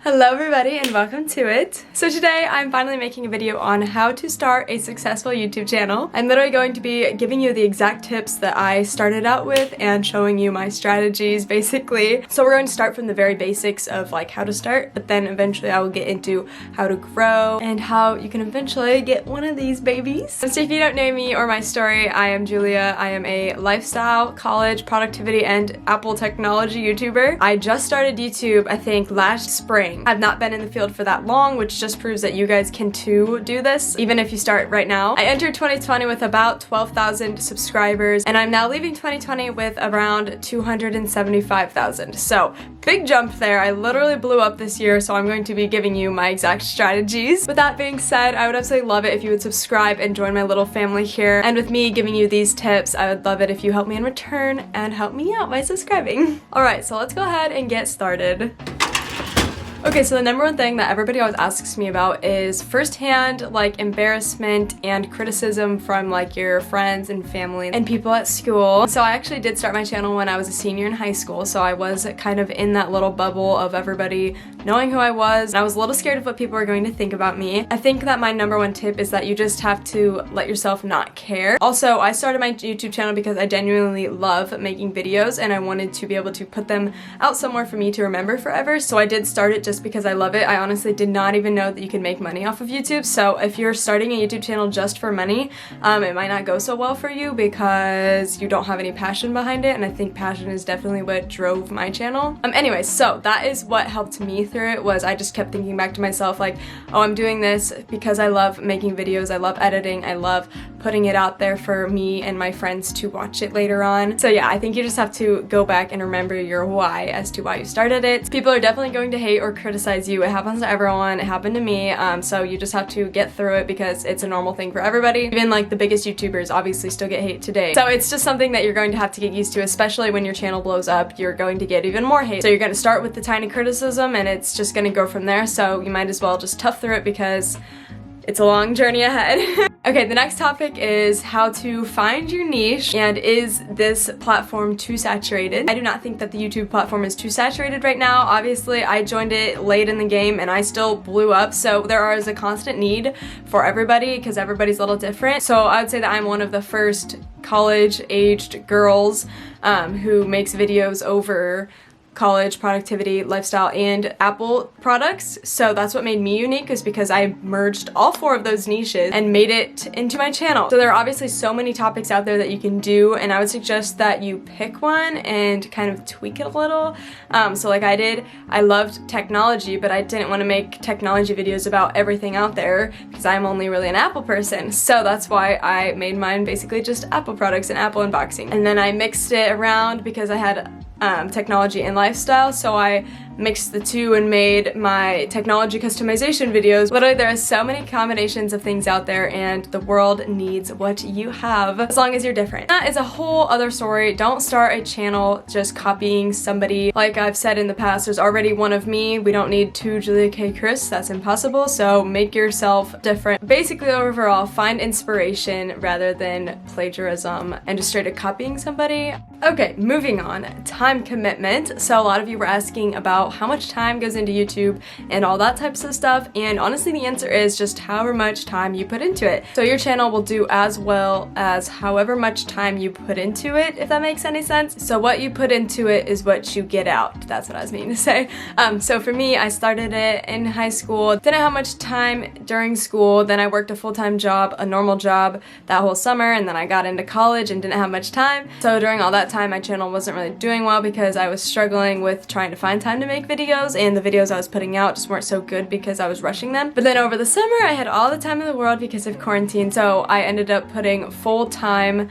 Hello everybody and welcome to it. So today I'm finally making a video on how to start a successful YouTube channel. I'm literally going to be giving you the exact tips that I started out with and showing you my strategies basically. So we're going to start from the very basics of like how to start, but then eventually I will get into how to grow and how you can eventually get one of these babies. So if you don't know me or my story, I am Julia. I am a lifestyle, college, productivity, and Apple technology YouTuber. I just started YouTube I think last spring. I've not been in the field for that long, which just proves that you guys can too do this, even if you start right now. I entered 2020 with about 12,000 subscribers, and I'm now leaving 2020 with around 275,000. So big jump there. I literally blew up this year, so I'm going to be giving you my exact strategies. With that being said, I would absolutely love it if you would subscribe and join my little family here. And with me giving you these tips, I would love it if you help me in return and help me out by subscribing. Alright, so let's go ahead and get started. Okay, so the number one thing that everybody always asks me about is firsthand like embarrassment and criticism from like your friends and family and people at school. So I actually did start my channel when I was a senior in high school, so I was kind of in that little bubble of everybody knowing who I was, and I was a little scared of what people were going to think about me. I think that my number one tip is that you just have to let yourself not care. Also, I started my YouTube channel because I genuinely love making videos and I wanted to be able to put them out somewhere for me to remember forever, so I did start it just because I love it. I honestly did not even know that you could make money off of YouTube, so if you're starting a YouTube channel just for money, it might not go so well for you because you don't have any passion behind it, and I think passion is definitely what drove my channel. Anyways, so that is what helped me through it, was I just kept thinking back to myself like, oh, I'm doing this because I love making videos, I love editing, I love putting it out there for me and my friends to watch it later on. So yeah, I think you just have to go back and remember your why as to why you started it. People are definitely going to hate or criticize you. It happens to everyone. It happened to me. So you just have to get through it because it's a normal thing for everybody. Even like the biggest YouTubers obviously still get hate today. So it's just something that you're going to have to get used to, especially when your channel blows up. You're going to get even more hate. So you're going to start with the tiny criticism and it's just going to go from there. So you might as well just tough through it because it's a long journey ahead. Okay, the next topic is how to find your niche, and is this platform too saturated? I do not think that the YouTube platform is too saturated right now. Obviously, I joined it late in the game and I still blew up, so there is a constant need for everybody because everybody's a little different. So I would say that I'm one of the first college-aged girls who makes videos over college, productivity, lifestyle, and Apple products. So that's what made me unique, is because I merged all four of those niches and made it into my channel. So there are obviously so many topics out there that you can do, and I would suggest that you pick one and kind of tweak it a little. So like I did, I loved technology, but I didn't want to make technology videos about everything out there because I'm only really an Apple person. So that's why I made mine basically just Apple products and Apple unboxing. And then I mixed it around because I had technology and lifestyle, so I mixed the two and made my technology customization videos. Literally, there are so many combinations of things out there and the world needs what you have, as long as you're different. That is a whole other story. Don't start a channel just copying somebody. Like I've said in the past, there's already one of me. We don't need two juliakcrist. That's impossible, so make yourself different. Basically, overall, find inspiration rather than plagiarism and just straight up copying somebody. Okay, moving on. Time commitment. So a lot of you were asking about how much time goes into YouTube and all that types of stuff, and honestly the answer is just however much time you put into it. So your channel will do as well as however much time you put into it, if that makes any sense. So what you put into it is what you get out. That's what I was meaning to say. So for me, I started it in high school, didn't have much time during school, then I worked a full-time job, a normal job, that whole summer, and then I got into college and didn't have much time. So during all that time, my channel wasn't really doing well because I was struggling with trying to find time to make videos, and the videos I was putting out just weren't so good because I was rushing them. But then over the summer, I had all the time in the world because of quarantine, so I ended up putting full-time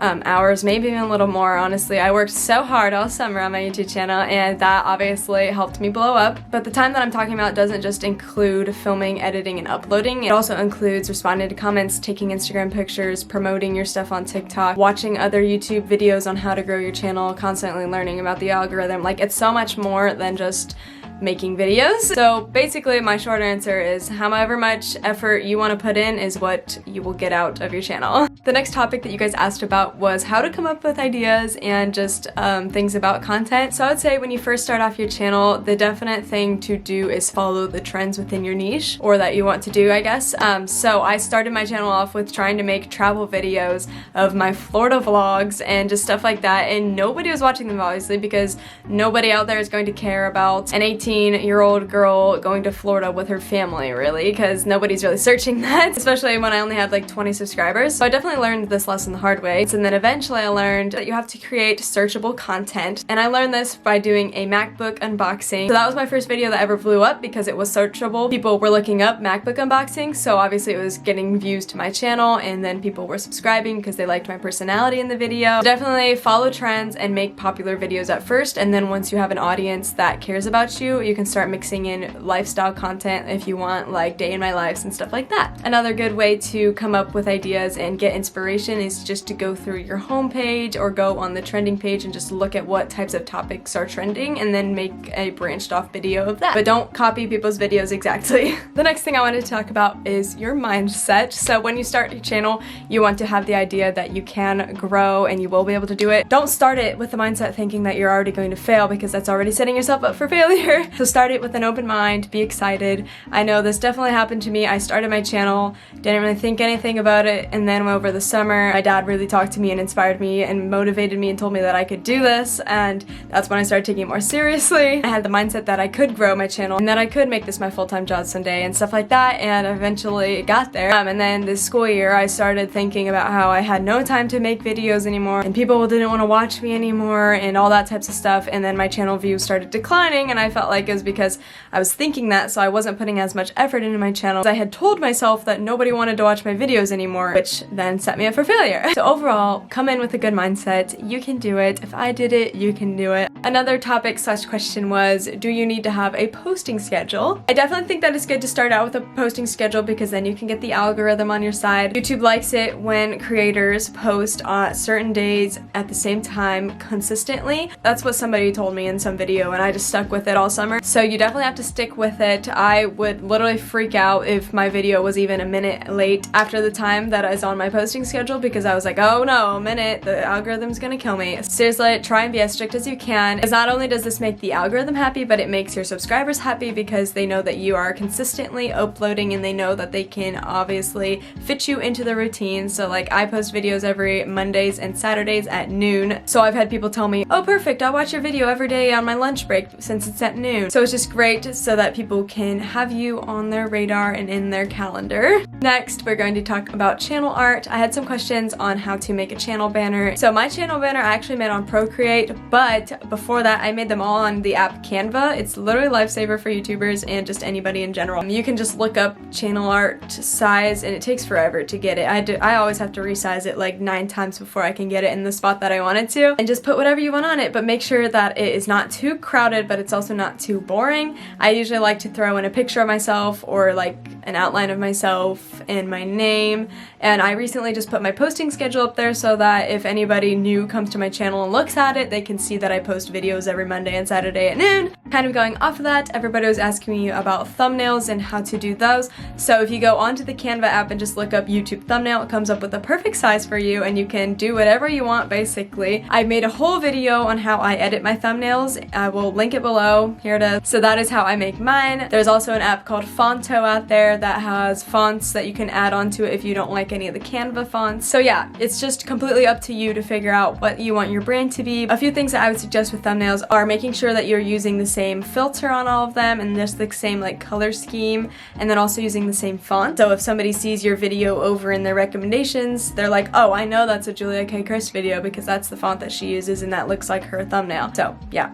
hours, maybe even a little more, honestly. I worked so hard all summer on my YouTube channel, and that obviously helped me blow up. But the time that I'm talking about doesn't just include filming, editing, and uploading. It also includes responding to comments, taking Instagram pictures, promoting your stuff on TikTok, watching other YouTube videos on how to grow your channel, constantly learning about the algorithm. Like, it's so much more than just making videos. So basically my short answer is however much effort you want to put in is what you will get out of your channel. The next topic that you guys asked about was how to come up with ideas and just things about content. So I would say when you first start off your channel, the definite thing to do is follow the trends within your niche, or that you want to do, I guess. So I started my channel off with trying to make travel videos of my Florida vlogs and just stuff like that, and nobody was watching them obviously because nobody out there is going to care about an 18-year-old girl going to Florida with her family, really, because nobody's really searching that, especially when I only had like 20 subscribers. So I definitely learned this lesson the hard way, and then eventually I learned that you have to create searchable content, and I learned this by doing a MacBook unboxing. So that was my first video that ever blew up because it was searchable. People were looking up MacBook unboxing, so obviously it was getting views to my channel, and then people were subscribing because they liked my personality in the video. So definitely follow trends and make popular videos at first, and then once you have an audience that cares about you, you can start mixing in lifestyle content if you want, like day in my lives and stuff like that. Another good way to come up with ideas and get inspiration is just to go through your homepage or go on the trending page and just look at what types of topics are trending and then make a branched off video of that. But don't copy people's videos exactly. The next thing I wanted to talk about is your mindset. So when you start your channel, you want to have the idea that you can grow and you will be able to do it. Don't start it with the mindset thinking that you're already going to fail, because that's already setting yourself up for failure. So start it with an open mind, be excited. I know this definitely happened to me. I started my channel, didn't really think anything about it, and then over the summer, my dad really talked to me and inspired me and motivated me and told me that I could do this, and that's when I started taking it more seriously. I had the mindset that I could grow my channel and that I could make this my full-time job someday and stuff like that, and eventually it got there. And then this school year, I started thinking about how I had no time to make videos anymore and people didn't want to watch me anymore and all that types of stuff, and then my channel views started declining, and I felt like it was because I was thinking that, so I wasn't putting as much effort into my channel. I had told myself that nobody wanted to watch my videos anymore, which then set me up for failure. So overall, come in with a good mindset. You can do it. If I did it, you can do it. Another topic / question was, do you need to have a posting schedule? I definitely think that it's good to start out with a posting schedule because then you can get the algorithm on your side. YouTube likes it when creators post on certain days at the same time consistently. That's what somebody told me in some video, and I just stuck with it all summer. So you definitely have to stick with it. I would literally freak out if my video was even a minute late after the time that I was on my posting schedule, because I was like, oh no, a minute, the algorithm's gonna kill me. Seriously, try and be as strict as you can, because not only does this make the algorithm happy, but it makes your subscribers happy because they know that you are consistently uploading and they know that they can obviously fit you into the routine. So like, I post videos every Mondays and Saturdays at noon, so I've had people tell me, oh perfect, I'll watch your video every day on my lunch break since it's at noon. So it's just great so that people can have you on their radar and in their calendar. Next, we're going to talk about channel art. I had some questions on how to make a channel banner. So my channel banner I actually made on Procreate, but before that I made them all on the app Canva. It's literally a lifesaver for YouTubers and just anybody in general. You can just look up channel art size and it takes forever to get it. I always have to resize it like 9 times before I can get it in the spot that I want it to, and just put whatever you want on it, but make sure that it is not too crowded, but it's also not too boring. I usually like to throw in a picture of myself or like an outline of myself and my name, and I recently just put my posting schedule up there so that if anybody new comes to my channel and looks at it, they can see that I post videos every Monday and Saturday at noon. Kind of going off of that, everybody was asking me about thumbnails and how to do those. So if you go onto the Canva app and just look up YouTube thumbnail, it comes up with the perfect size for you and you can do whatever you want basically. I made a whole video on how I edit my thumbnails. I will link it below. Here it is. So that is how I make mine. There's also an app called Fonto out there that has fonts that you can add onto it if you don't like any of the Canva fonts. So yeah, it's just completely up to you to figure out what you want your brand to be. A few things that I would suggest with thumbnails are making sure that you're using the same filter on all of them and just the same like color scheme, and then also using the same font. So if somebody sees your video over in their recommendations, they're like, oh, I know that's a juliakcrist video because that's the font that she uses and that looks like her thumbnail. So yeah.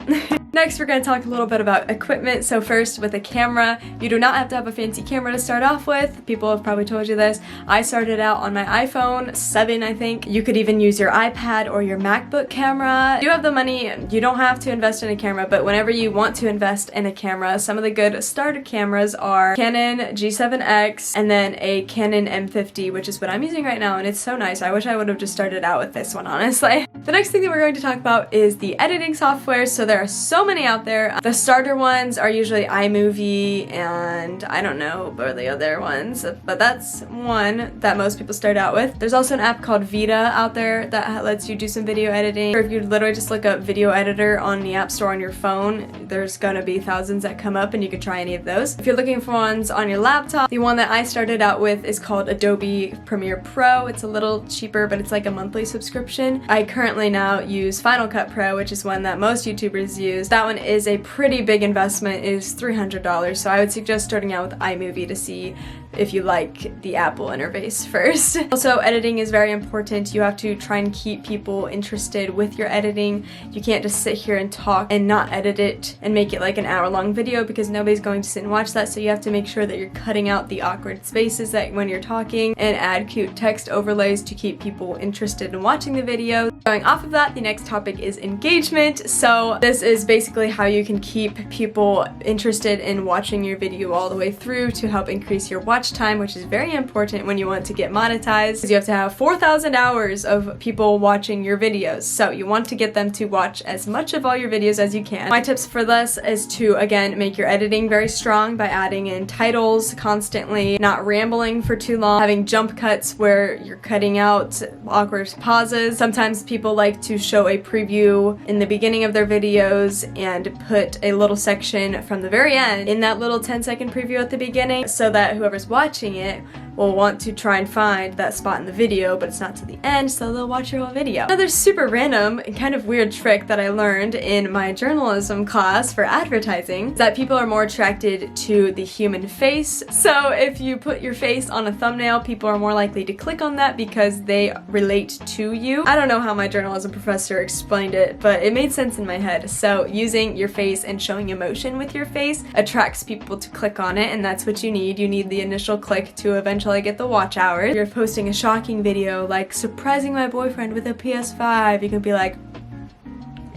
Next, we're going to talk a little bit about equipment. So first, with a camera, you do not have to have a fancy camera to start off with. People have probably told you this. I started out on my iPhone 7, I think. You could even use your iPad or your MacBook camera. If you have the money, you don't have to invest in a camera, but whenever you want to invest in a camera, some of the good starter cameras are Canon G7X and then a Canon M50, which is what I'm using right now, and it's so nice. I wish I would have just started out with this one, honestly. The next thing that we're going to talk about is the editing software. So there are so many out there. The starter ones are usually iMovie and I don't know what are the other ones, but that's one that most people start out with. There's also an app called Vita out there that lets you do some video editing. Or if you literally just look up video editor on the App Store on your phone, there's gonna be thousands that come up and you could try any of those. If you're looking for ones on your laptop, the one that I started out with is called Adobe Premiere Pro. It's a little cheaper, but it's like a monthly subscription. I currently now use Final Cut Pro, which is one that most YouTubers use. That one is a pretty big investment, it is $300, so I would suggest starting out with iMovie to see if you like the Apple interface first. Also, editing is very important. You have to try and keep people interested with your editing. You can't just sit here and talk and not edit it and make it like an hour-long video because nobody's going to sit and watch that, so you have to make sure that you're cutting out the awkward spaces that when you're talking and add cute text overlays to keep people interested in watching the video. Going off of that, the next topic is engagement. So this is basically how you can keep people interested in watching your video all the way through to help increase your watch time, which is very important when you want to get monetized, because you have to have 4,000 hours of people watching your videos. So you want to get them to watch as much of all your videos as you can. My tips for this is to, again, make your editing very strong by adding in titles constantly, not rambling for too long, having jump cuts where you're cutting out awkward pauses. Sometimes people like to show a preview in the beginning of their videos and put a little section from the very end in that little 10-second preview at the beginning so that whoever's watching it will want to try and find that spot in the video, but it's not to the end, so they'll watch your whole video. Another super random and kind of weird trick that I learned in my journalism class for advertising is that people are more attracted to the human face. So if you put your face on a thumbnail, people are more likely to click on that because they relate to you. I don't know how my journalism professor explained it, but it made sense in my head. So using your face and showing emotion with your face attracts people to click on it, and that's what you need. You need the initial click to eventually get the watch hours. If you're posting a shocking video like surprising my boyfriend with a PS5, you can be like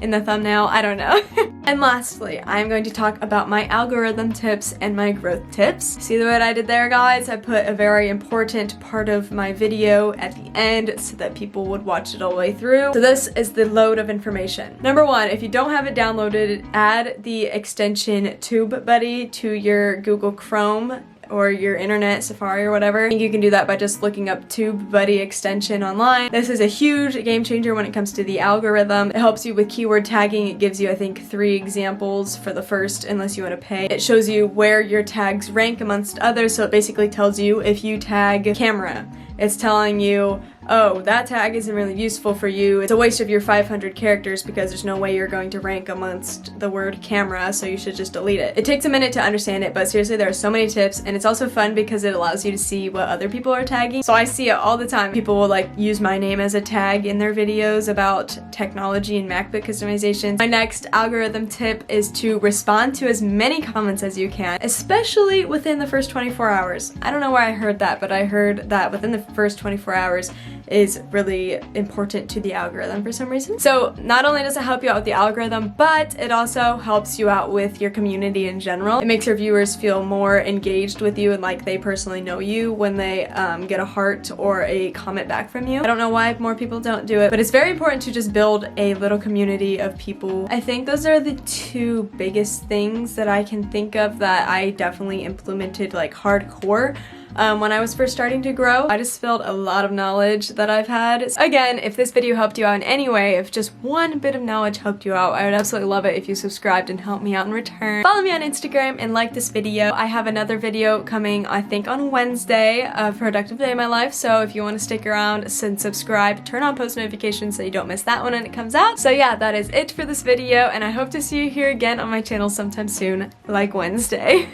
in the thumbnail, I don't know. And lastly, I'm going to talk about my algorithm tips and my growth tips. See what I did there, guys? I put a very important part of my video at the end so that people would watch it all the way through. So this is the load of information. Number one, if you don't have it downloaded, add the extension TubeBuddy to your Google Chrome or your internet, Safari or whatever. I think you can do that by just looking up TubeBuddy extension online. This is a huge game changer when it comes to the algorithm. It helps you with keyword tagging. It gives you, I think, 3 examples for the first, unless you want to pay. It shows you where your tags rank amongst others, so it basically tells you if you tag camera. It's telling you, oh, that tag isn't really useful for you. It's a waste of your 500 characters because there's no way you're going to rank amongst the word camera, so you should just delete it. It takes a minute to understand it, but seriously, there are so many tips, and it's also fun because it allows you to see what other people are tagging. So I see it all the time. People will like use my name as a tag in their videos about technology and MacBook customizations. My next algorithm tip is to respond to as many comments as you can, especially within the first 24 hours. I don't know where I heard that, but I heard that within the first 24 hours is really important to the algorithm for some reason. So not only does it help you out with the algorithm, but it also helps you out with your community in general. It makes your viewers feel more engaged with you and like they personally know you when they get a heart or a comment back from you. I don't know why more people don't do it, but it's very important to just build a little community of people. I think those are the 2 biggest things that I can think of that I definitely implemented like hardcore. When I was first starting to grow, I just spilled a lot of knowledge that I've had. Again, if this video helped you out in any way, if just one bit of knowledge helped you out, I would absolutely love it if you subscribed and helped me out in return. Follow me on Instagram and like this video. I have another video coming, I think, on Wednesday, a productive day in my life, so if you want to stick around and subscribe, turn on post notifications so you don't miss that one when it comes out. So yeah, that is it for this video, and I hope to see you here again on my channel sometime soon, like Wednesday.